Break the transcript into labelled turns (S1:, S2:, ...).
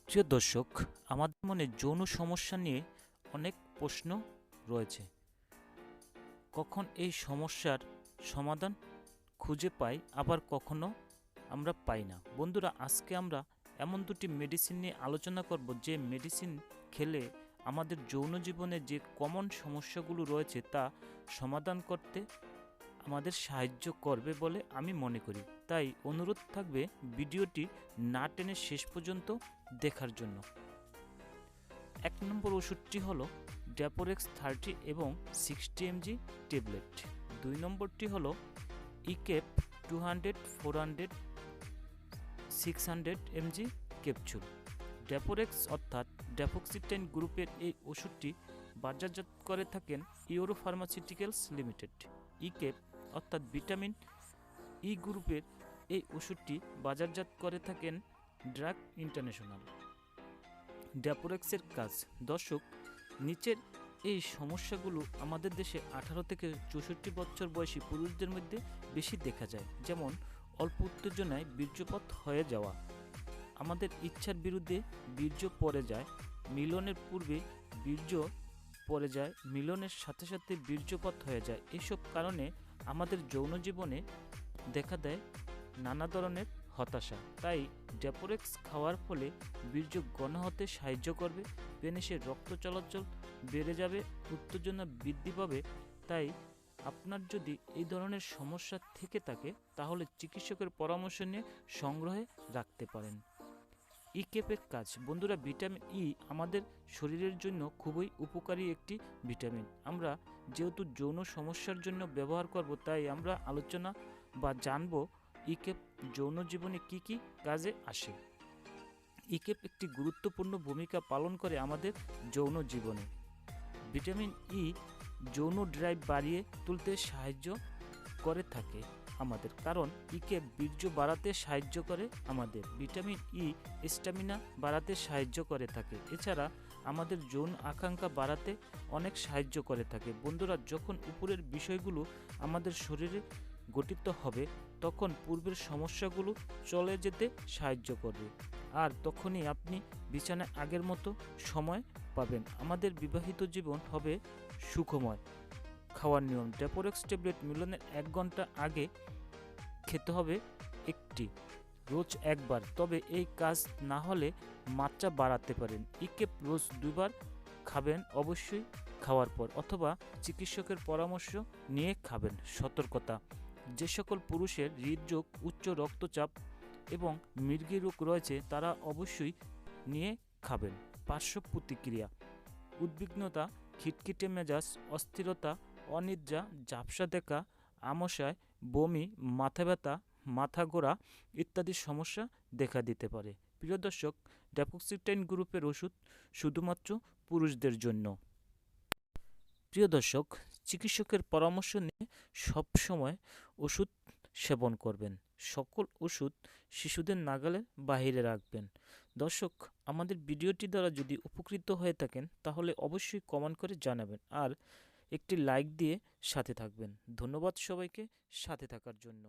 S1: প্রিয় দর্শক, আমাদের মনে যৌন সমস্যা নিয়ে অনেক প্রশ্ন রয়েছে। কখন এই সমস্যার সমাধান খুঁজে পাই, আবার কখনো আমরা পাই না। বন্ধুরা, আজকে আমরা এমন দুটি মেডিসিন নিয়ে আলোচনা করব যে মেডিসিন খেলে আমাদের যৌন জীবনে যে কমন সমস্যাগুলো রয়েছে তা সমাধান করতে আমাদের সাহায্য করবে বলে আমি মনে করি। তাই অনুরোধ থাকবে ভিডিওটি না টেনে শেষ পর্যন্ত দেখার জন্য। 1 নম্বর ওষুধটি হলো ড্যাপোরেক্স 30 এবং 60 mg ট্যাবলেট। 2 নম্বরটি হলো ইকেপ 200, 400, 600 mg ক্যাপসুল। ড্যাপোরেক্স অর্থাৎ ড্যাপোক্সিটাইন গ্রুপের এই ওষুধটি বাজারজাত করে থাকেন ইউরো ফার্মাসিউটিক্যালস লিমিটেড। ইকেপ অর্থাৎ ভিটামিন ই গ্রুপের এই ওষুধটি বাজারজাত করে থাকেন ড্রাগ ইন্টারন্যাশনাল। ড্যাপোরেক্সের কাজ। দর্শক, নিচের এই সমস্যাগুলো আমাদের দেশে 18 থেকে 64 বছর বয়সী পুরুষদের মধ্যে বেশি দেখা যায়। যেমন অল্প উত্তেজনায় বীর্যপাত হয়ে যাওয়া, আমাদের ইচ্ছার বিরুদ্ধে বীর্য পড়ে যায়, মিলনের পূর্বে বীর্য পড়ে যায়, মিলনের সাথে সাথে বীর্যপাত হয়ে যায়। এসব কারণে আমাদের যৌন জীবনে দেখা দেয় নানা ধরনের হতাশা। তাই ড্যাপোরেক্স খাওয়ার ফলে বীর্য ঘন হতে সাহায্য করবে, পেনিসের রক্ত চলাচল বেড়ে যাবে, উত্তেজনা বৃদ্ধি পাবে। তাই আপনার যদি এই ধরনের সমস্যা থেকে থাকে তাহলে চিকিৎসকের পরামর্শ নিয়ে সংগ্রহে রাখতে পারেন। ইকেপের কাজ। বন্ধুরা, ভিটামিন ই আমাদের শরীরের জন্য খুবই উপকারী একটি ভিটামিন। আমরা যেহেতু যৌন সমস্যার জন্য ব্যবহার করব, তাই আমরা আলোচনা বা জানব ইকেপ যৌন জীবনে কি কি কাজে আসে। ইকেপ একটি গুরুত্বপূর্ণ ভূমিকা পালন করে আমাদের যৌন জীবনে। ভিটামিন ই যৌন ড্রাইভ বাড়িয়ে তুলতে সাহায্য করে থাকে আমাদের, কারণ ইকেপ বীর্য বাড়াতে সাহায্য করে আমাদের। ভিটামিন ই স্ট্যামিনা বাড়াতে সাহায্য করে থাকে। এছাড়া আমাদের যৌন আকাঙ্ক্ষা বাড়াতে অনেক সাহায্য করে থাকে। বন্ধুরা, যখন উপরের বিষয়গুলো আমাদের শরীরে গঠিত হবে তখন পূর্বের সমস্যাগুলো চলে যেতে সাহায্য করবে, আর তখনই আপনি বিছানায় আগের মতো সময় পাবেন। আমাদের বিবাহিত জীবন হবে সুখময়। খাওয়ার নিয়ম। ড্যাপোরেক্স ট্যাবলেট মিলনের 1 ঘন্টা আগে খেতে হবে একটি, রোজ একবার। তবে এই কাজ না হলে মাত্রা বাড়াতে পারেন। ইকেপ রোজ 2 বার খাবেন, অবশ্যই খাওয়ার পর অথবা চিকিৎসকের পরামর্শ নিয়ে খাবেন। সতর্কতা। যে সকল পুরুষের হৃদরোগ, উচ্চ রক্তচাপ এবং মৃগী রোগ রয়েছে তারা অবশ্যই নিয়ে খাবেন। পার্শ্ব প্রতিক্রিয়া। উদ্বিগ্নতা, খিটখিটে মেজাজ, অস্থিরতা, অনিদ্রা, ঝাপসা দেখা, আমাশয়, বমি, মাথা ব্যথা, মাথা ঘোরা ইত্যাদি সমস্যা দেখা দিতে পারে। প্রিয় দর্শক, ড্যাপোক্সিটাইন গ্রুপের ওষুধ শুধুমাত্র পুরুষদের জন্য। প্রিয় দর্শক, চিকিৎসকের পরামর্শ নিয়ে সবসময় ওষুধ সেবন করবেন। সকল ওষুধ শিশুদের নাগালের বাহিরে রাখবেন। দর্শক, আমাদের ভিডিওটি দ্বারা যদি উপকৃত হয়ে থাকেন তাহলে অবশ্যই কমেন্ট করে জানাবেন আর একটি লাইক দিয়ে সাথে থাকবেন। ধন্যবাদ সবাইকে সাথে থাকার জন্য।